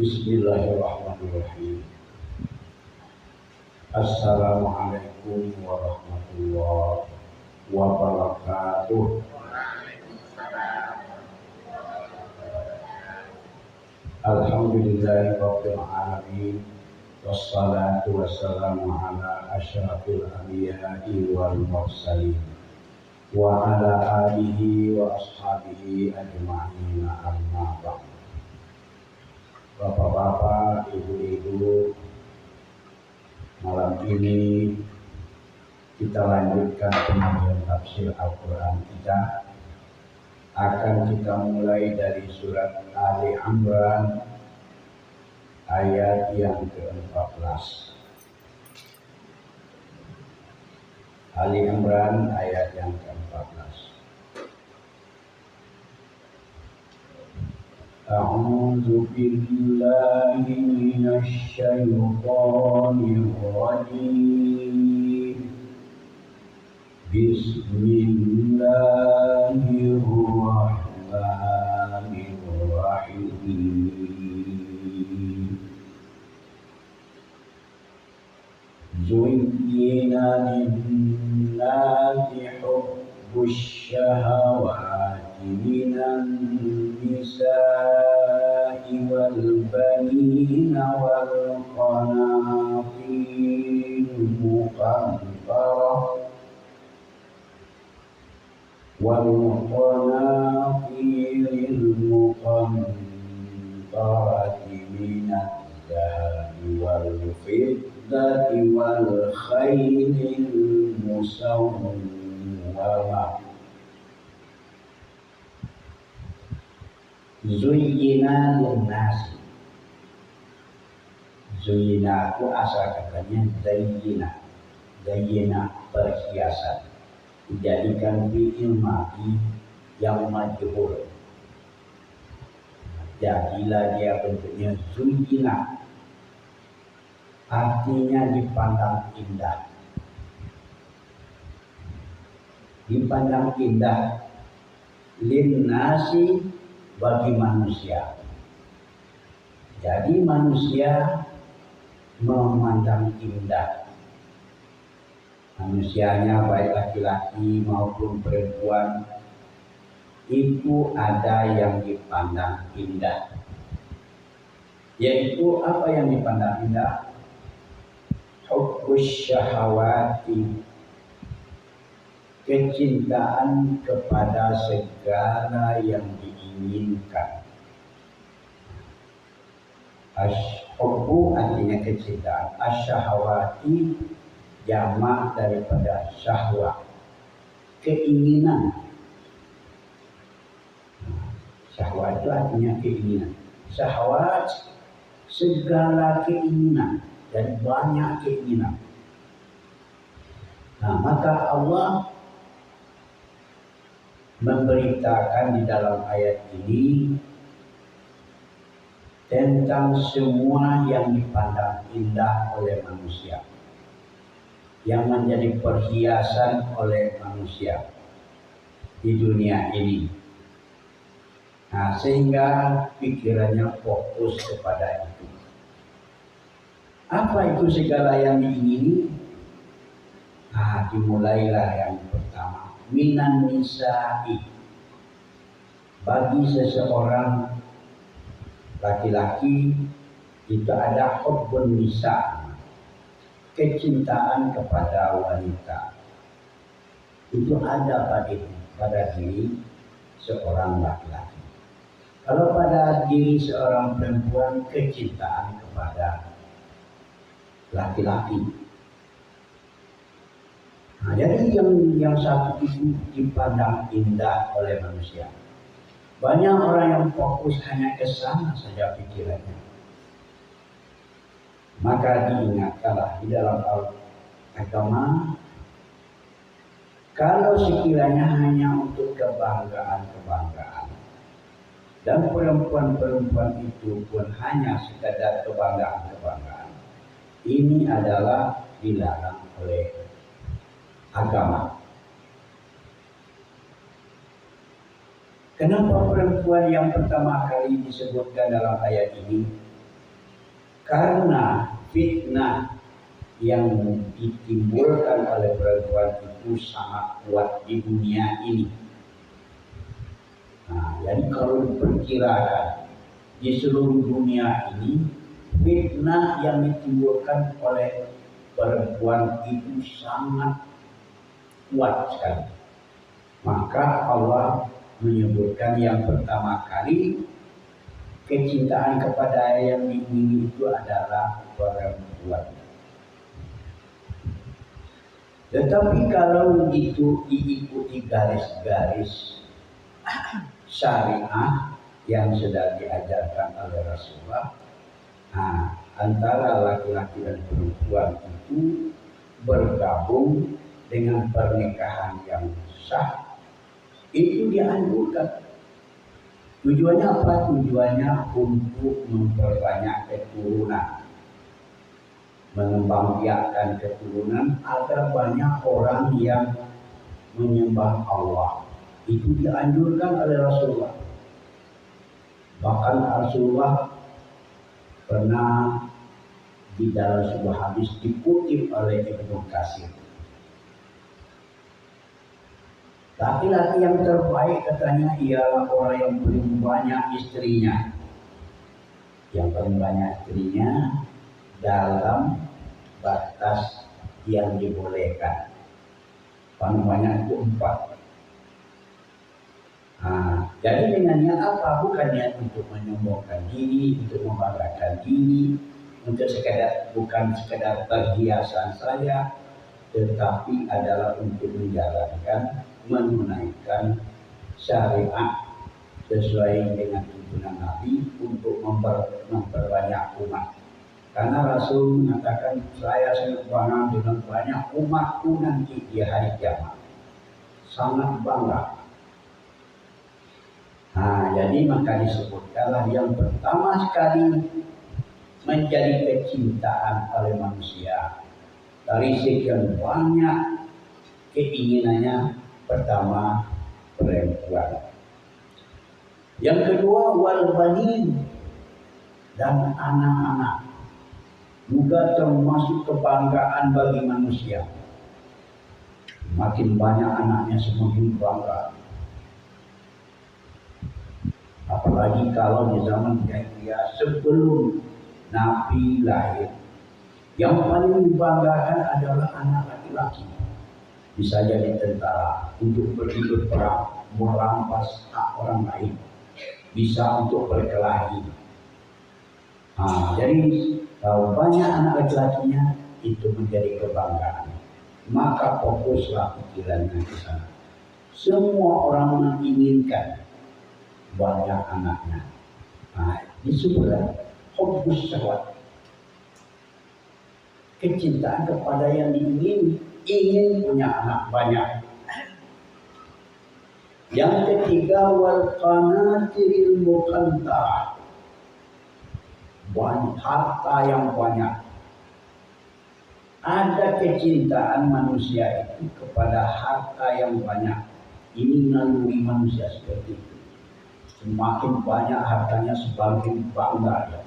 Bismillahirrahmanirrahim. Assalamualaikum warahmatullahi wabarakatuh. Alhamdulillahirabbil alamin. Wassalatu wassalamu ala asyrafil anbiya'i wal mursalin wa ala alihi wa ashabihi ajma'in, amma ba'd. Bapak-bapak, ibu-ibu, malam ini kita lanjutkan pengajian tafsir Al-Quran kita. Akan kita mulai dari surat Ali Imran ayat yang ke-14. Ali Imran ayat yang ke-14. A'udzu billahi minasy syaithanir rajim. Bismillahirrahmanirrahim. Zuyyina lin-nasi hubbus syahawati minan nisa'i wal banina wal qanatir muqantarah والقناطير المقنطرة من الذهب والفضة والخيل المسومة. Zuyyina linnasi. Zuyyina itu asal katanya zayyina, perhiasan. Dijadikan fi'il madhi yang majhul. Jadilah dia bentuknya zuyyina, artinya dipandang indah. Dipandang indah linnasi, bagi manusia. Jadi manusia memandang indah. Manusianya baik laki-laki maupun perempuan itu ada yang dipandang indah. Yaitu apa yang dipandang indah? Hubbus syahawati, kecintaan kepada segala yang diinginkan. Hubbu artinya kecintaan. Asyahawati jamak daripada syahwat, keinginan. Syahwat itu artinya keinginan. Syahwat segala keinginan dan banyak keinginan. Nah, maka Allah memberitakan di dalam ayat ini tentang semua yang dipandang indah oleh manusia, yang menjadi perhiasan oleh manusia di dunia ini. Nah, sehingga pikirannya fokus kepada itu. Apa itu segala yang diingini? Nah, dimulailah yang pertama, minan nisa'i, bagi seseorang laki-laki itu ada hubbun nisa', kecintaan kepada wanita. Itu ada pada diri seorang laki-laki. Kalau pada diri seorang perempuan, kecintaan kepada laki-laki. Nah, jadi yang satu itu dipandang indah oleh manusia. Banyak orang yang fokus hanya ke sana saja pikirannya. Maka diingatkanlah di dalam agama, kalau sekiranya hanya untuk kebanggaan-kebanggaan, dan perempuan-perempuan itu pun hanya sekadar kebanggaan-kebanggaan, ini adalah dilarang oleh agama. Kenapa perempuan yang pertama kali disebutkan dalam ayat ini? Karena fitnah yang ditimbulkan oleh perempuan itu sangat kuat di dunia ini. Nah, jadi kalau diperkirakan di seluruh dunia ini fitnah yang ditimbulkan oleh perempuan itu sangat kuat sekali. Maka Allah menyebutkan yang pertama kali kecintaan kepada yang diingini itu adalah perempuan. Tetapi kalau itu diikuti garis-garis syariah yang sedang diajarkan oleh Rasulullah, nah, antara laki-laki dan perempuan itu bergabung dengan pernikahan yang sah, itu dianjurkan. Tujuannya apa? Tujuannya untuk memperbanyak keturunan, mengembangbiakkan keturunan agar banyak orang yang menyembah Allah. Itu dianjurkan oleh Rasulullah. Bahkan Rasulullah pernah di dalam sebuah hadis dikutip oleh Ibnu Katsir. Laki-laki yang terbaik katanya ialah orang yang paling banyak istrinya. Yang paling banyak istrinya dalam batas yang dibolehkan. Paling banyak itu 4. Nah, jadi dengannya apa? Bukannya untuk menyombongkan diri, untuk membanggakan diri, untuk bukan sekedar perhiasan saja, tetapi adalah untuk menunaikan syariat sesuai dengan tuntunan Nabi untuk memperbanyak umat. Karena Rasul mengatakan, saya sangat bangga dengan banyak umatku nanti di hari kiamat. Sangat bangga. Nah, jadi maka disebutkanlah yang pertama sekali menjadi kecintaan oleh manusia. Dari sekian banyak keinginannya, pertama perempuan. Yang kedua wal banin, dan anak-anak juga termasuk kebanggaan bagi manusia. Makin banyak anaknya semakin bangga. Apalagi kalau di zaman jahiliyah sebelum Nabi lahir, yang paling dibanggakan adalah anak laki-laki. Bisa jadi tentara untuk pergi berperang, merampas hak orang lain, bisa untuk berkelahi. Nah, jadi kalau banyak anak laki-lakinya itu menjadi kebanggaan, maka fokuslah pikirannya ke sana. Semua orang menginginkan banyak anaknya. Nah, disebutlah hubbus syahwat, kecintaan kepada yang diingini, ingin punya anak banyak. Yang ketiga wal qanatiril muqantarah, harta yang banyak. Ada kecintaan manusia itu kepada harta yang banyak. Ini naluri manusia seperti itu. Semakin banyak hartanya semakin bangga ya.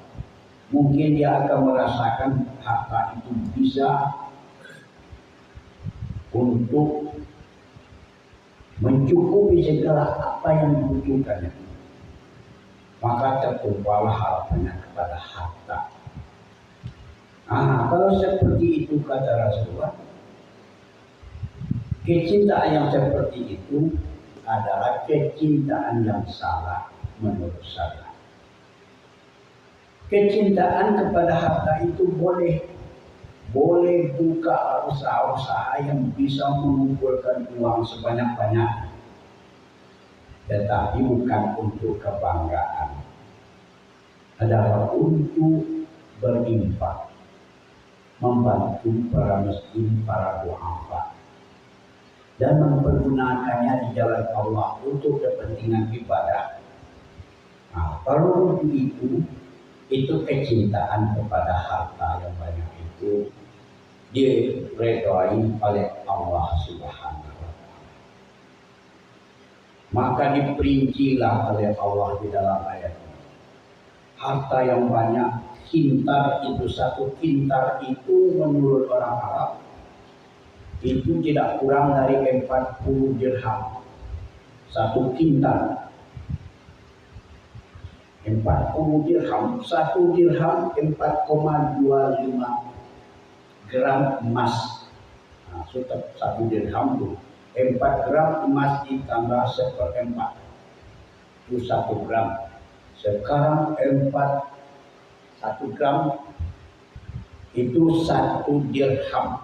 Mungkin dia akan merasakan harta itu bisa untuk mencukupi segala apa yang dibutuhkannya. Maka terkumpullah harapannya kepada harta. Nah, kalau seperti itu kata Rasulullah, kecintaan yang seperti itu adalah kecintaan yang salah menurut saya. Kecintaan kepada harta itu boleh buka usaha-usaha yang bisa mengumpulkan uang sebanyak-banyaknya, tetapi bukan untuk kebanggaan, adalah untuk berinfak, membantu para miskin, para duafa, dan mempergunakannya di jalan Allah untuk kepentingan ibadah. Nah, kalau itu kecintaan kepada harta yang banyak itu diredai oleh Allah Subhanahu wa Ta'ala. Maka diperincilah oleh Allah di dalam ayat ini. Harta yang banyak kintar itu, satu kintar itu menurut orang Arab itu tidak kurang dari 40 dirham. Satu kintar 40 dirham, satu dirham 4,25 gram emas. Nah, satu dirham itu 4 gram emas ditambah 1/4 itu 1 gram. Sekarang 1 gram itu 1 dirham.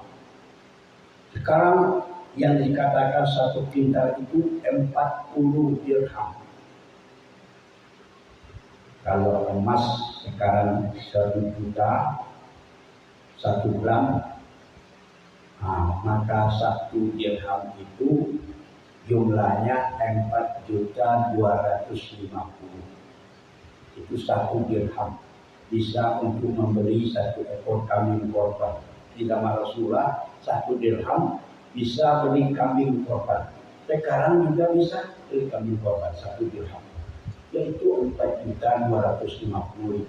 Sekarang yang dikatakan satu kintal itu 40 dirham. Kalau emas sekarang 1 juta 1 gram, nah, maka 1 dirham itu jumlahnya 4.250.000. Itu 1 dirham bisa untuk membeli 1 ekor kambing korban. Di zaman Rasulullah 1 dirham bisa beli kambing korban. Sekarang juga bisa beli kambing korban 1 dirham, yaitu 4.250.000.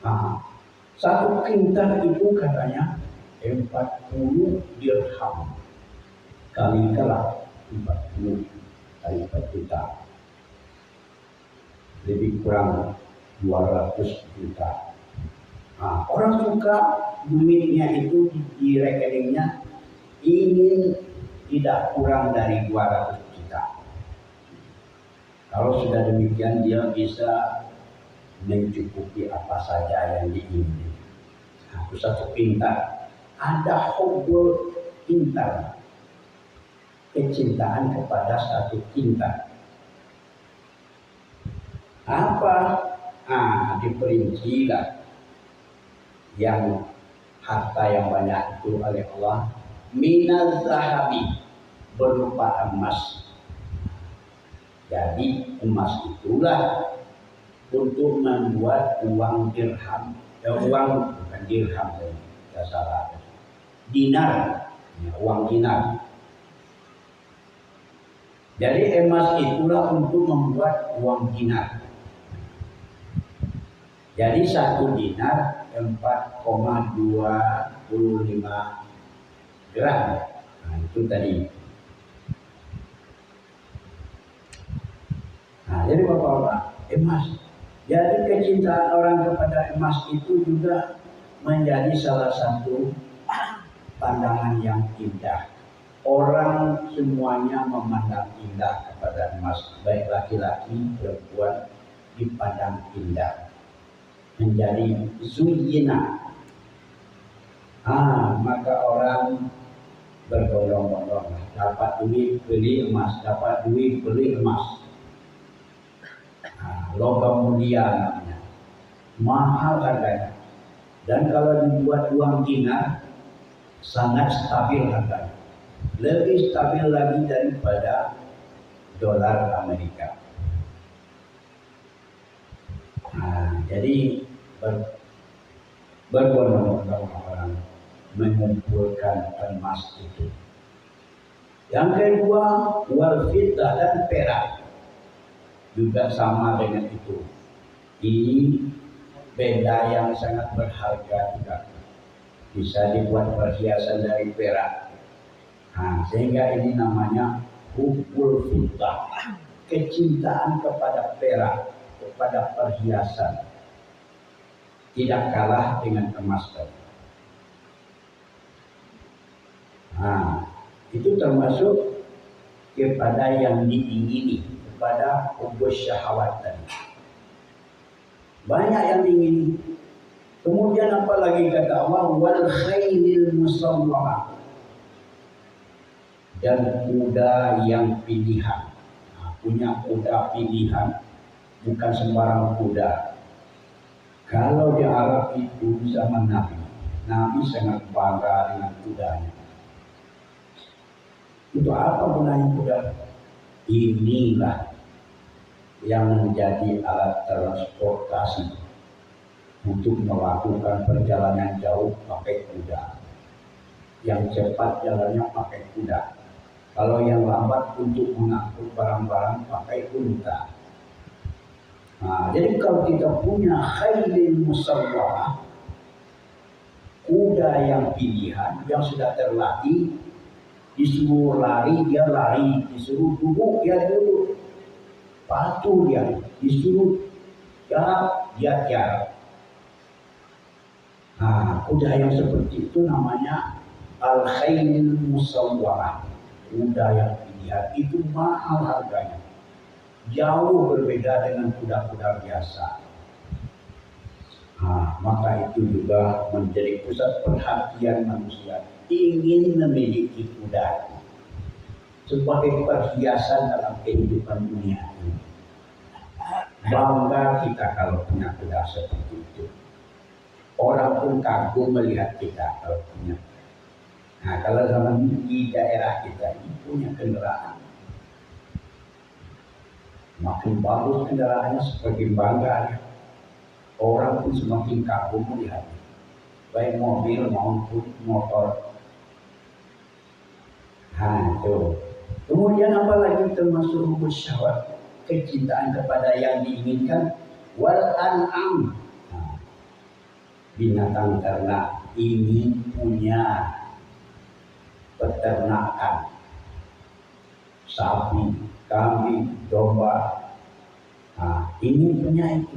Nah, 1 kintal itu katanya 40 dirham. Kalikanlah 40 kali 4 juta. Lebih kurang 200 juta. Nah, orang suka duitnya itu di rekeningnya ingin tidak kurang dari 200 juta. Kalau sudah demikian dia bisa mencukupi apa saja yang diingini. Nah, itu 1 kintal. Ada hubbul kintal, kecintaan kepada 1 kintal. Apa? Diperincilah yang harta yang banyak itu oleh Allah. Minaz zahabi, berupa emas. Jadi emas itulah untuk membuat uang dirham. Uang bukan dirham, saya salah. Dinar, ya, uang dinar. Jadi emas itulah untuk membuat uang dinar. Jadi 1 dinar 4,25 gram. Nah, itu tadi. Nah, jadi Bapak-bapak, emas. Jadi kecintaan orang kepada emas itu juga menjadi salah satu pandangan yang indah. Orang semuanya memandang indah kepada emas, baik laki-laki, perempuan, dipandang indah. Menjadi zuyina. Maka orang berbondong-bondong, dapat duit beli emas, dapat duit beli emas. Logam mulia namanya, mahal harganya. Dan kalau dibuat uang dinar, sangat stabil harganya, lebih stabil lagi daripada dolar Amerika. Jadi berbondong-bondong orang mengumpulkan emas itu. Yang kedua, wal fiddah, dan perak juga sama dengan itu. Ini benda yang sangat berharga juga, bisa dibuat perhiasan dari perak. Sehingga ini namanya hubbul fiddah, kecintaan kepada perak, kepada perhiasan, tidak kalah dengan emas tadi. Itu termasuk kepada yang diingini, kepada hubbus syahwat tadi. Banyak yang diingini. Kemudian apalagi kata Allah, wal khailil musawwamah, dan kuda yang pilihan. Punya kuda pilihan, bukan sembarang kuda. Kalau di Arab itu zaman Nabi sangat bangga dengan kudanya. Itu apa gunanya kuda? Inilah yang menjadi alat transportasi untuk melakukan perjalanan jauh pakai kuda. Yang cepat jalannya pakai kuda. Kalau yang lambat untuk mengangkut barang-barang pakai unta. Nah, jadi kalau kita punya khailin musawwamah, kuda yang pilihan yang sudah terlatih, disuruh lari dia lari, disuruh duduk dia duduk, patuh dia, disuruh jarak dia jarak. Nah, kuda yang seperti itu namanya al-khailul musawwamah. Kuda yang pilihan itu mahal harganya, jauh berbeda dengan kuda-kuda biasa. Nah, maka itu juga menjadi pusat perhatian manusia, ingin memiliki kuda sebagai perhiasan dalam kehidupan dunia ini. Bangga kita kalau punya kuda seperti itu. Orang pun kagum melihat kita kalau punya. Nah, kalau zaman di daerah kita ini punya kendaraan, makin bagus kendaraannya, semakin bangga. Orang pun semakin kagum melihat, baik mobil maupun motor. Nah, itu. Kemudian apalagi termasuk rukun syahwat, kecintaan kepada yang diinginkan, wal an'am. Nah, binatang ternak, ingin punya peternakan sapi, kambing, domba. Nah, ingin punya itu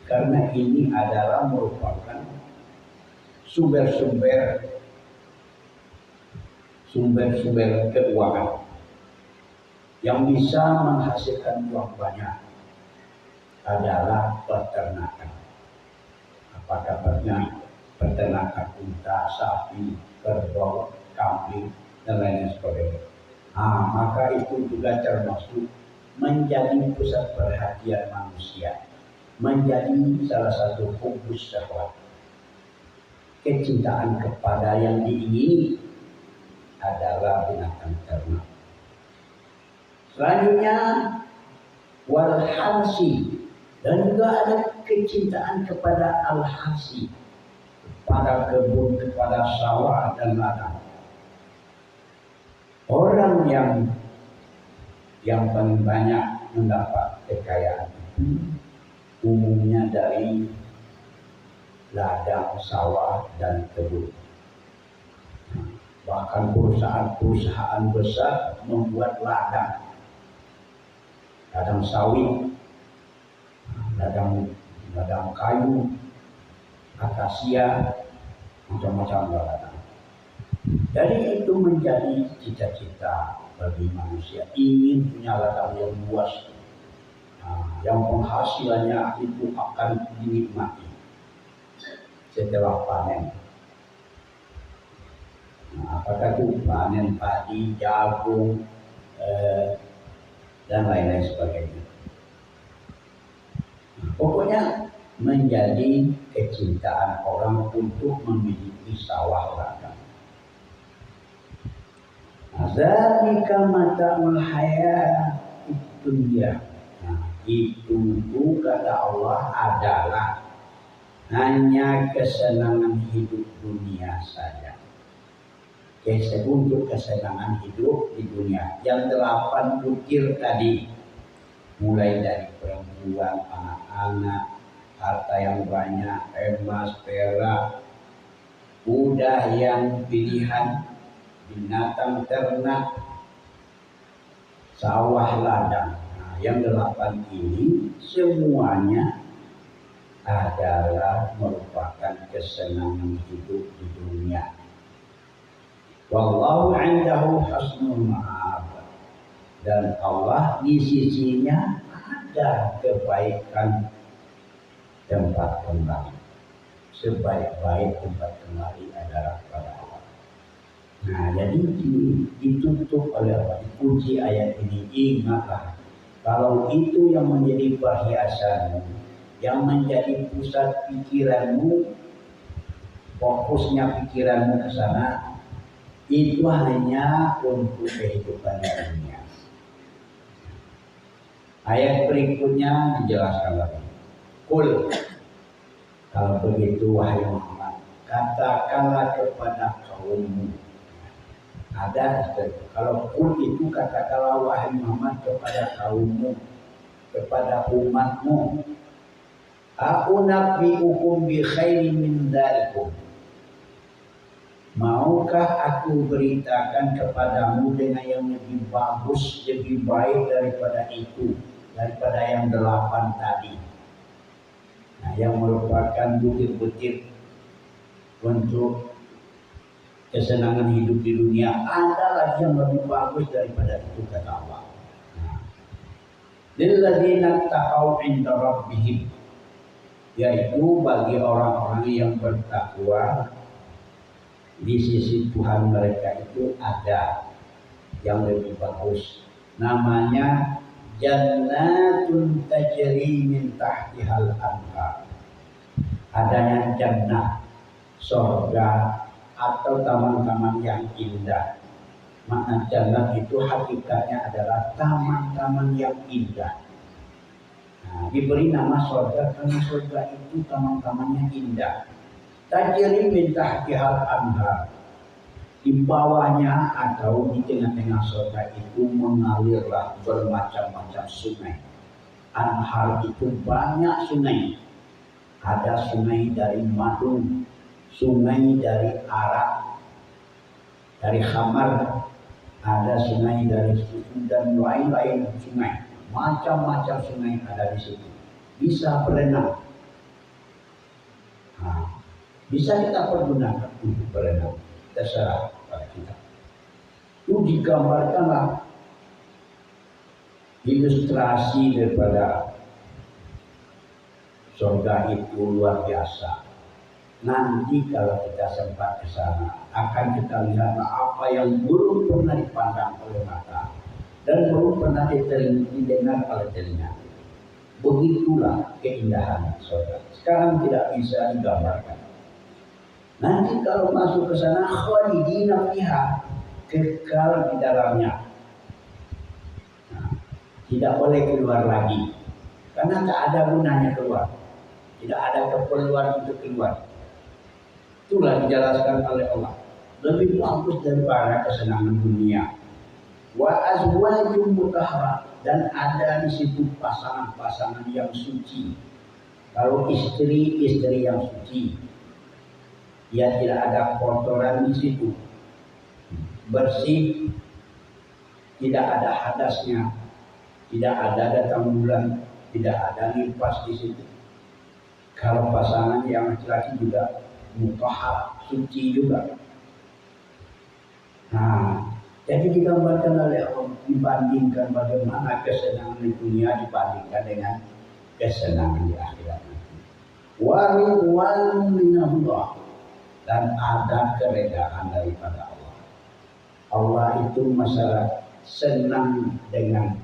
karena ini adalah merupakan sumber-sumber keuangan yang bisa menghasilkan uang banyak adalah peternakan. Apa kabarnya peternakan unta, sapi, kerbau, kambing, dan lain sebagainya. Nah, maka itu juga termasuk menjadi pusat perhatian manusia, menjadi salah satu fokus syahwat. Kecintaan kepada yang diingini adalah binatang ternak. Selanjutnya wal-harsi, dan juga ada kecintaan kepada al-harsi, pada kebun, kepada sawah dan ladang. Orang yang paling banyak mendapat kekayaan itu umumnya dari ladang, sawah, dan kebun. Bahkan perusahaan-perusahaan besar membuat ladang sawit, ladang kayu, akasia, macam-macam ladang. Jadi itu menjadi cita-cita bagi manusia, ingin punya ladang yang luas, yang penghasilannya itu akan dinikmati setelah panen. Apakah itu panen padi, jagung, dan lain-lain sebagainya. Pokoknya menjadi kecintaan orang untuk memiliki sawah ladang. Zalika mata'ul hayatid dunya. Itu kata Allah adalah hanya kesenangan hidup dunia saja. Untuk kesenangan hidup di dunia yang 8 butir tadi, mulai dari perempuan, anak-anak, harta yang banyak, emas, perak, kuda yang pilihan, binatang ternak, sawah ladang. Nah, yang 8 ini semuanya adalah merupakan kesenangan hidup di dunia. Wallahu 'indahu husnul ma'ab, dan Allah di sisinya ada kebaikan tempat kembali. Sebaik-baik tempat kembali adalah pada Allah. Nah, jadi ditutup oleh Allah, dikunci ayat ini. Ingatlah, kalau itu yang menjadi perhiasanmu, yang menjadi pusat pikiranmu, fokusnya pikiranmu ke sana, itu hanya untuk kehidupan dunia. Ayat berikutnya dijelaskan lagi. Qul, kalau begitu wahai Muhammad, katakanlah kepada kaummu. Ada kalau qul itu katakanlah wahai Muhammad kepada kaummu, kepada umatmu. A'unabbi'ukum bi khairin min dzalikum. Maukah aku beritakan kepadamu dengan yang lebih bagus, lebih baik daripada itu, daripada yang 8 tadi. Nah, yang merupakan butir-butir untuk kesenangan hidup di dunia. Ada lagi yang lebih bagus daripada itu, kata Allah. Lilladzina taqaw 'inda rabbihim, yaitu bagi orang-orang yang bertakwa di sisi Tuhan mereka itu ada yang lebih bagus. Namanya jannatun tajri min tahtihal anhar. Adanya jannah, surga atau taman-taman yang indah. Makna jannah itu hakikatnya adalah taman-taman yang indah. Nah, diberi nama surga karena surga itu taman-tamannya indah. Tajri min tahtihal anhar. Di bawahnya atau di tengah-tengah surga itu mengalirlah bermacam-macam sungai. Anhar itu banyak sungai. Ada sungai dari madu, sungai dari arak, dari khamar, ada sungai dari susu dan lain-lain sungai. Macam-macam sungai ada di situ. Bisa berenang. Nah, bisa kita pergunakan untuk berenang. Terserah pada kita. Itu digambarkanlah ilustrasi daripada surga itu luar biasa. Nanti kalau kita sempat ke sana, akan kita lihat apa yang belum pernah dipandang oleh mata dan belum pernah didengar oleh telinga. Begitulah keindahan surga. Sekarang tidak bisa digambarkan. Nanti kalau masuk ke sana, khalidina fiha, kekal di dalamnya. Nah, tidak boleh keluar lagi, karena tak ada gunanya keluar. Tidak ada keperluan untuk keluar. Itulah dijelaskan oleh Allah. Lebih bagus daripada kesenangan dunia. Wa azwajum mutahhara, dan ada di situ pasangan-pasangan yang suci. Kalau istri-istri yang suci, dia tidak ada kotoran di situ, bersih, tidak ada hadasnya, tidak ada datang bulan, tidak ada nifas di situ. Kalau pasangan yang laki-laki juga mutahhar, suci juga. Nah, jadi digambarkan oleh Allah, dibandingkan bagaimana kesenangan di dunia dibandingkan dengan kesenangan di akhirat. Wa ridwan minallah, dan ada keredaan daripada Allah. Allah itu masalah senang dengan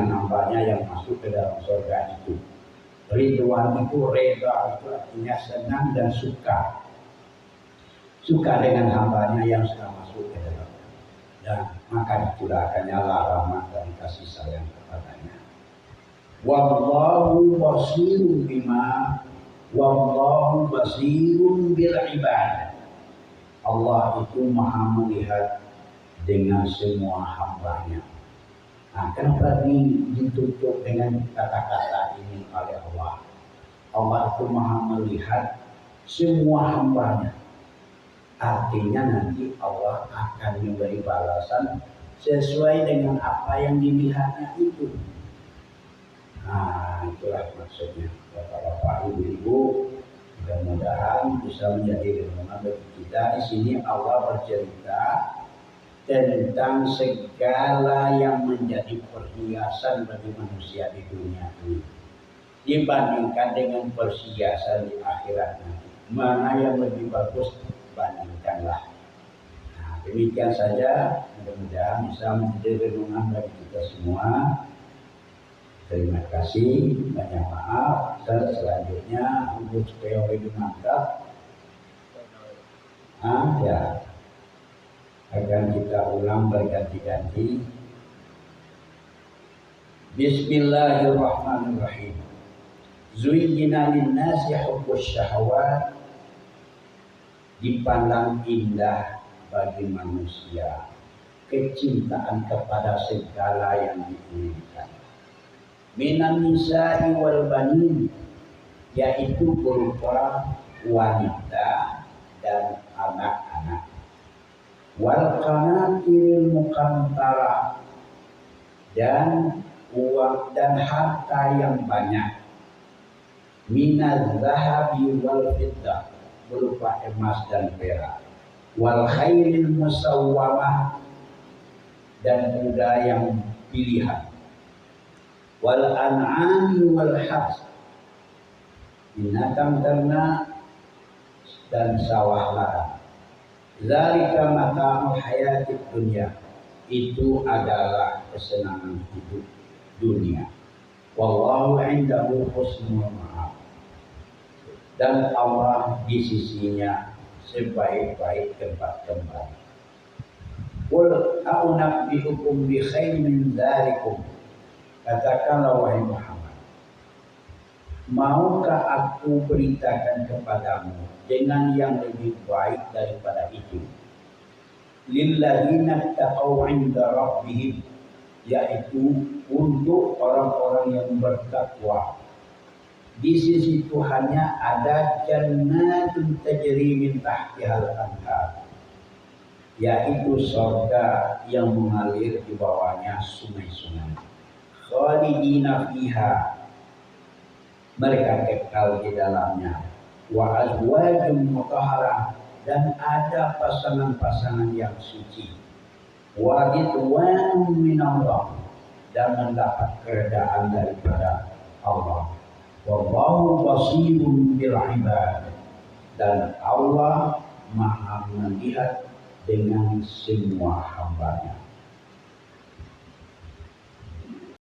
hambanya yang masuk ke dalam surga itu. Ridwan itu, reda itu artinya senang dan suka. Suka dengan hambanya yang sudah masuk ke dalam. Dan maka dicurahkannya rahmat dan kasih sayang kepadanya. Wallahu basirun Wallahu basirun bil ibad. Allah itu maha melihat dengan semua hambanya. Nah, kenapa ditutup dengan kata-kata ini oleh Allah? Allah itu maha melihat semua hambanya. Artinya nanti Allah akan memberi balasan sesuai dengan apa yang dilihatnya itu. Nah, itulah maksudnya. Bapak-bapak, ibu-ibu, mudah-mudahan bisa menjadi renungan bagi kita. Di sini Allah bercerita tentang segala yang menjadi perhiasan bagi manusia di dunia ini, dibandingkan dengan perhiasan di akhirat nanti. Mana yang lebih bagus, bandingkanlah. Nah, demikian saja. Mudah-mudahan bisa menjadi renungan bagi kita semua. Terima kasih, banyak maaf. Selanjutnya untuk supaya lebih mantap, ya, akan kita ulang berganti-ganti. Bismillahirrahmanirrahim. Zuyyina lin-nasi hubbus syahawat, dipandang indah bagi manusia kecintaan kepada segala yang diinginkan. Minan nisa'i wal banin, yaitu berupa wanita dan anak-anak. Wal qanatiril muqantara, dan uang dan harta yang banyak, minaz zahabi wal fiddah, berupa emas dan perak, wal khairil musawwamah, dan kuda yang pilihan, wal an'ami wal harth, binatang ternak dan sawah ladang. Zalika mata'ul hayatid dunya, itu adalah kesenangan hidup dunia. Wallahu indahu husnul ma'ab, dan Allah di sisinya sebaik-baik tempat kembali. Qul a'unabbi'ukum bi khairin min dzalikum, katakanlah wahai Muhammad, maukah aku beritakan kepadamu dengan yang lebih baik daripada itu? Lilladzina taqaw 'inda rabbihim, yaitu untuk orang-orang yang bertakwa. Di sisi Tuhannya ada jannatun tajri min tahtihal anhar, yaitu surga yang mengalir di bawahnya sungai-sungai. Khalidina fiha, mereka kekal di dalamnya. Wa azwajun mutahharah, dan ada pasangan-pasangan yang suci. Wa ridwanun minallah, dan mendapat keredaan daripada Allah. Wallahu basirun bil ibad, dan Allah Maha melihat dengan semua hambanya.